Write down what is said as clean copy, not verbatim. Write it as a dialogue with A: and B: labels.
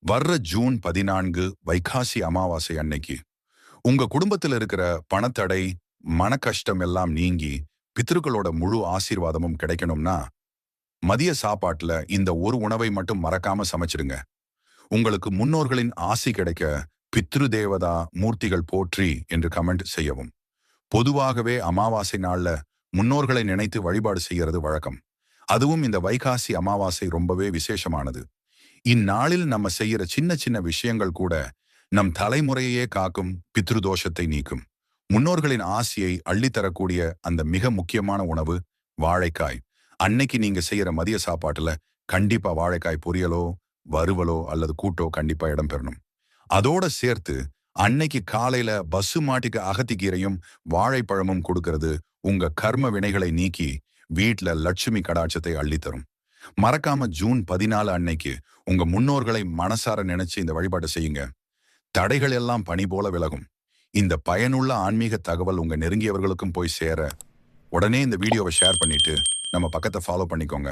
A: வர்ற ஜூன் 14 வைகாசி அமாவாசை அன்னைக்கு உங்க குடும்பத்துல இருக்கிற பணத்தடை, மன கஷ்டம் எல்லாம் நீங்கி பித்ருக்களோட முழு ஆசீர்வாதமும் கிடைக்கணும்னா மதிய சாப்பாட்டுல இந்த ஒரு உணவை மட்டும் மறக்காம சமைச்சிடுங்க. உங்களுக்கு முன்னோர்களின் ஆசி கிடைக்க பித்ரு தேவதா மூர்த்திகள் போற்றி என்று கமெண்ட் செய்யவும். பொதுவாகவே அமாவாசை நாள்ல முன்னோர்களை நினைத்து வழிபாடு செய்யறது வழக்கம். அதுவும் இந்த வைகாசி அமாவாசை ரொம்பவே விசேஷமானது. இந்நாளில் நம்ம செய்யற சின்ன சின்ன விஷயங்கள் கூட நம் தலைமுறையே காக்கும், பித்ருதோஷத்தை நீக்கும். முன்னோர்களின் ஆசியை அள்ளித்தரக்கூடிய அந்த மிக முக்கியமான உணவு வாழைக்காய். அன்னைக்கு நீங்க செய்யற மதிய சாப்பாட்டுல கண்டிப்பா வாழைக்காய் பொரியலோ, வறுவலோ அல்லது கூட்டோ கண்டிப்பா இடம்பெறணும். அதோட சேர்த்து அன்னைக்கு காலையில பசு மாட்டுக்கு அகத்திக்கீரையும் வாழைப்பழமும் கொடுக்கிறது உங்க கர்ம வினைகளை நீக்கி வீட்ல லட்சுமி கடாட்சத்தை அள்ளித்தரும். மறக்காம ஜூன் 14 அன்னைக்கு உங்க முன்னோர்களை மனசார நினைச்சு இந்த வழிபாட்டை செய்யுங்க. தடைகள் எல்லாம் பனி போல விலகும். இந்த பயனுள்ள ஆன்மீக தகவல் உங்க நெருங்கியவர்களுக்கும் போய் சேர உடனே இந்த வீடியோவை ஷேர் பண்ணிட்டு நம்ம பக்கத்தை ஃபாலோ பண்ணிக்கோங்க.